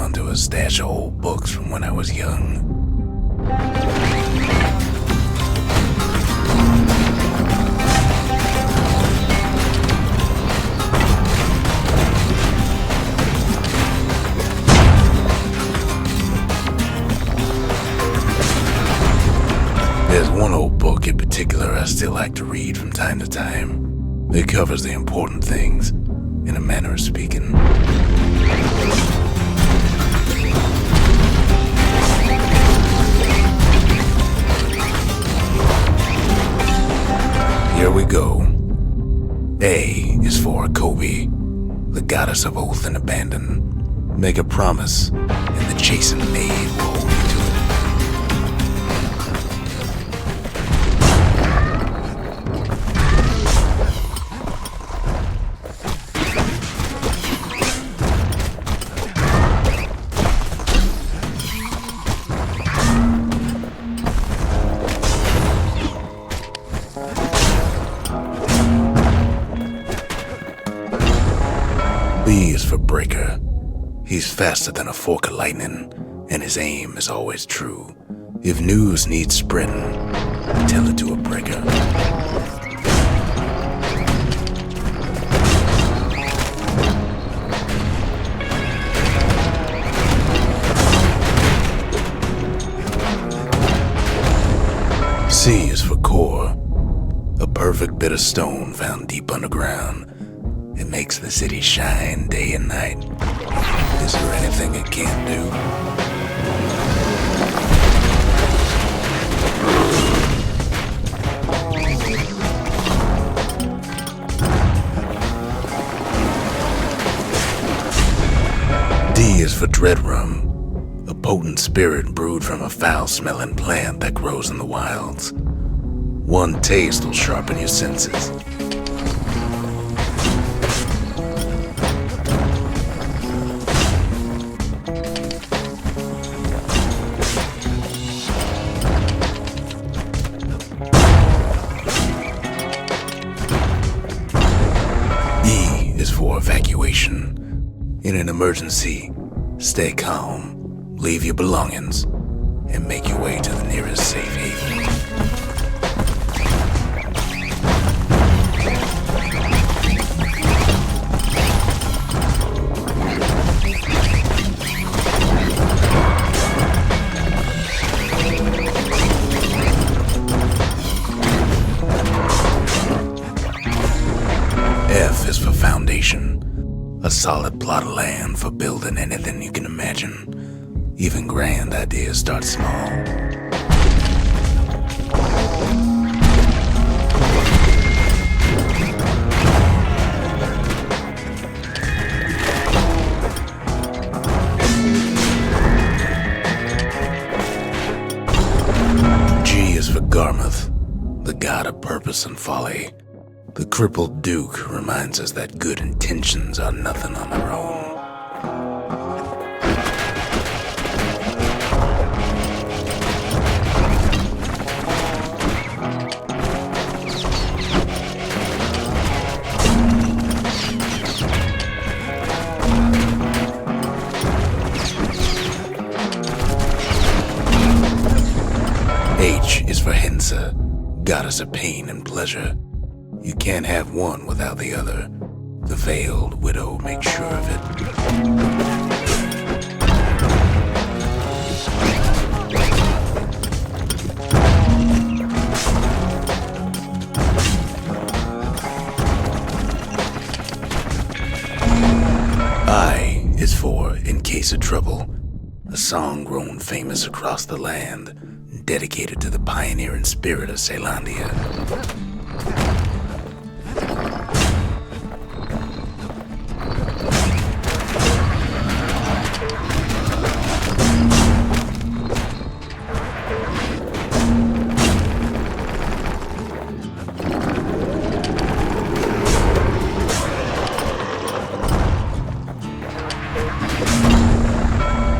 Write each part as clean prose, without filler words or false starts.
on to a stash of old books from when I was young. There's one old book in particular I still like to read from time to time. It covers the important things, in a manner of speaking. Here we go. A is for Kobe, the goddess of oath and abandon. Make a promise, and the chastened maid will hold you to it. B is for Breaker. He's faster than a fork of lightning, and his aim is always true. If news needs spreading, tell it to a breaker. C is for Core, a perfect bit of stone found deep underground. It makes the city shine day and night. Is there anything it can't do? D is for Dreadrum, a potent spirit brewed from a foul-smelling plant that grows in the wilds. One taste will sharpen your senses. For evacuation. In an emergency, stay calm, leave your belongings, and make your way to the nearest safe haven. F is for foundation, a solid plot of land for building anything you can imagine. Even grand ideas start small. G is for Garmuth, the god of purpose and folly. The crippled Duke reminds us that good intentions are nothing on their own. H is for Hensa, goddess of pain and pleasure. You can't have one without the other. The veiled widow makes sure of it. I is for In Case of Trouble, a song grown famous across the land, dedicated to the pioneering spirit of Caelondia.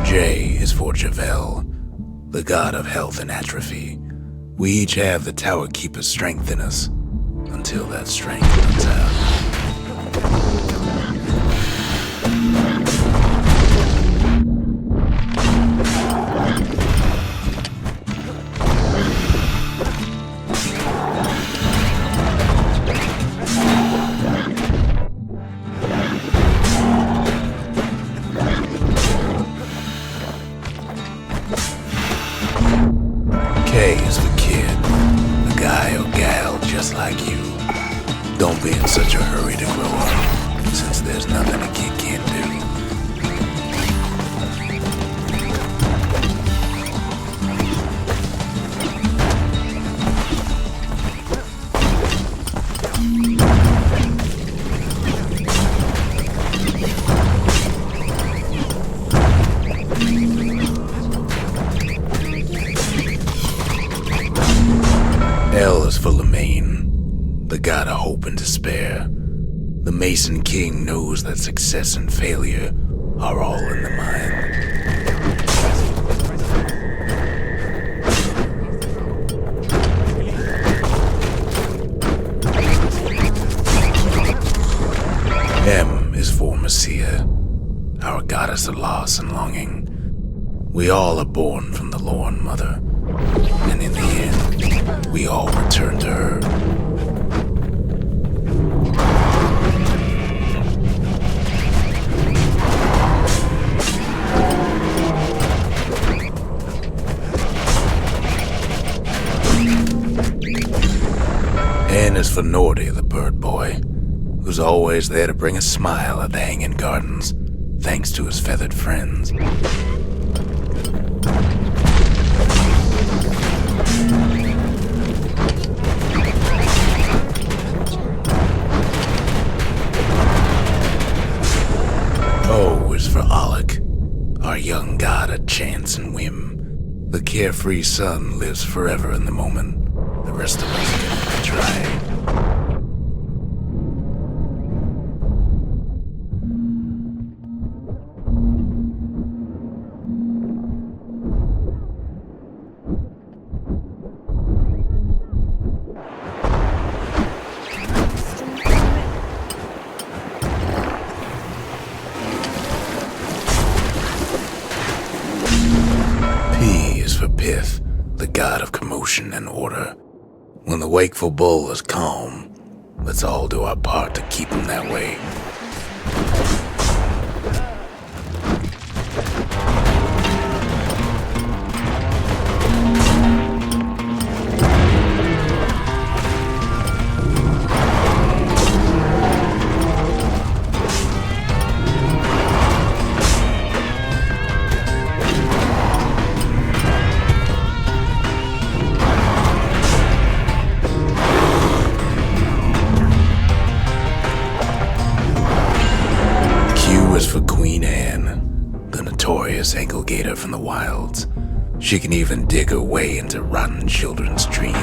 J is for Javel, the god of health and atrophy. We each have the Tower Keeper's strength in us, until that strength runs out. Don't be in such a hurry to grow up, since there's nothing a kid can't do. L is for Lemaine, the god of hope and despair. The Mason King knows that success and failure are all in the mind. M is for Messiah, our goddess of loss and longing. We all are born from the Lorn Mother, and in the end, we all return to her. N is for Nordy, the bird boy, who's always there to bring a smile at the Hanging Gardens, thanks to his feathered friends. O is for Olak, our young god of chance and whim. The carefree son lives forever in the moment. The rest of us can try. P is for Pith, the god of commotion and order. When the wakeful bull is calm, let's all do our part to keep him that way. Is for Queen Anne, the notorious ankle gator from the wilds. She can even dig her way into rotten children's dreams.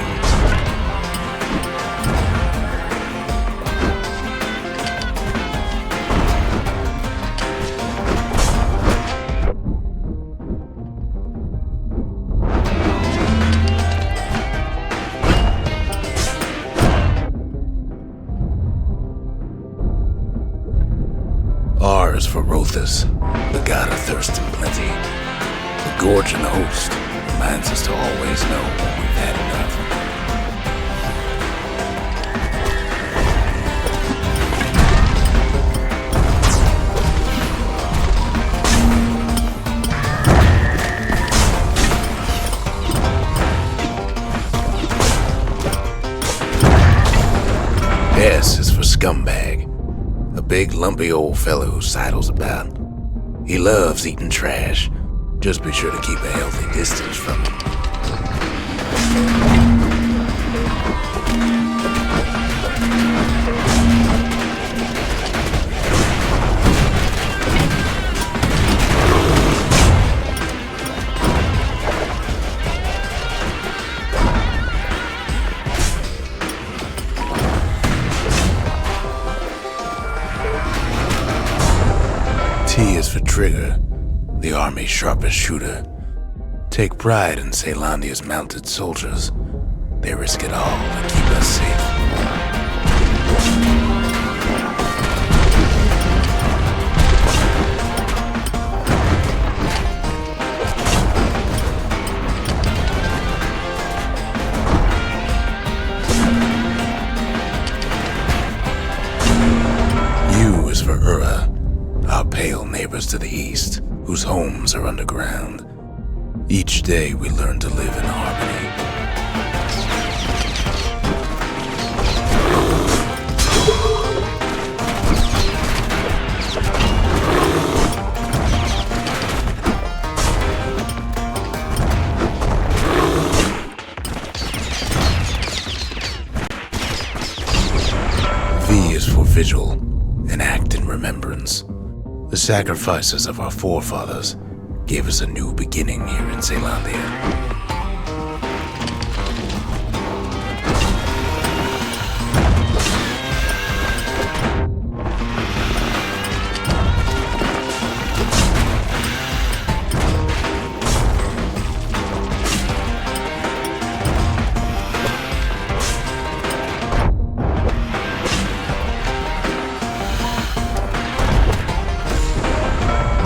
R is for Roathus, the god of thirst and plenty. The gorge and the host reminds us to always know when we've had enough. S is for Scumbag, a big lumpy old fellow who sidles about. He loves eating trash. Just be sure to keep a healthy distance from him. T is for Trigger, the army's sharpest shooter. Take pride in Caelandia's mounted soldiers. They risk it all to keep us safe. U is for Ura, our pale neighbors to the east, whose homes are underground. Each day we learn to live in harmony. vigil and act in remembrance. The sacrifices of our forefathers gave us a new beginning here in Zealandia.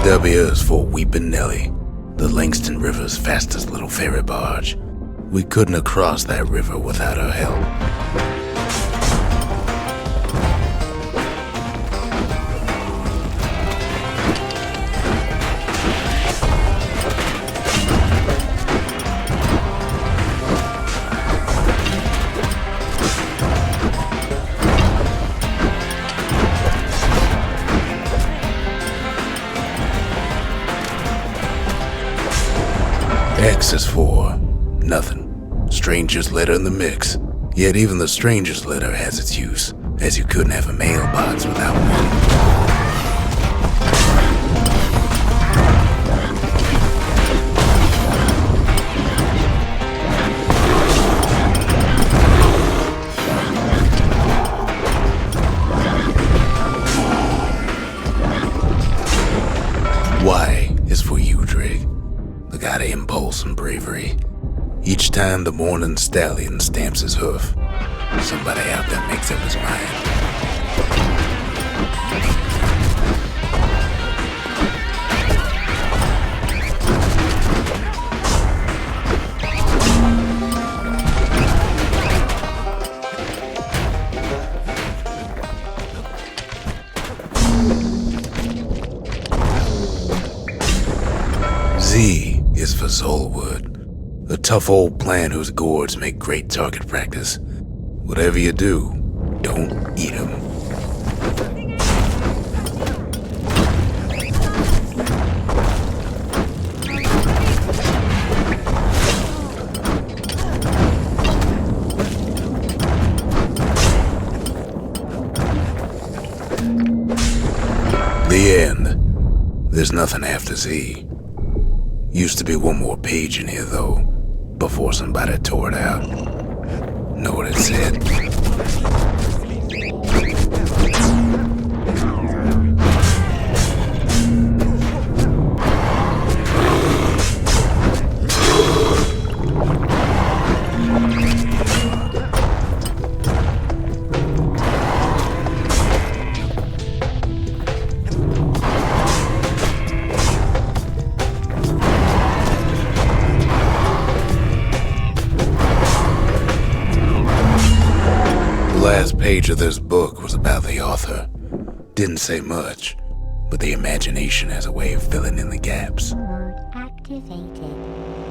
W is for Weepin' Nelly, the Langston River's fastest little ferry barge. We couldn't have crossed that river without her help. X is for nothing. Stranger's letter in the mix. Yet even the stranger's letter has its use, as you couldn't have a mailbox without one. Y is for you, Drake. The god of impulse and bravery. Each time the morning stallion stamps his hoof, somebody out there makes up his mind. Z is for Zolwood, a tough old plant whose gourds make great target practice. Whatever you do, don't eat them. The end. There's nothing after Z. Used to be one more page in here, though, before somebody tore it out. Know what it said? The last page of this book was about the author. Didn't say much, but the imagination has a way of filling in the gaps. Mode activated.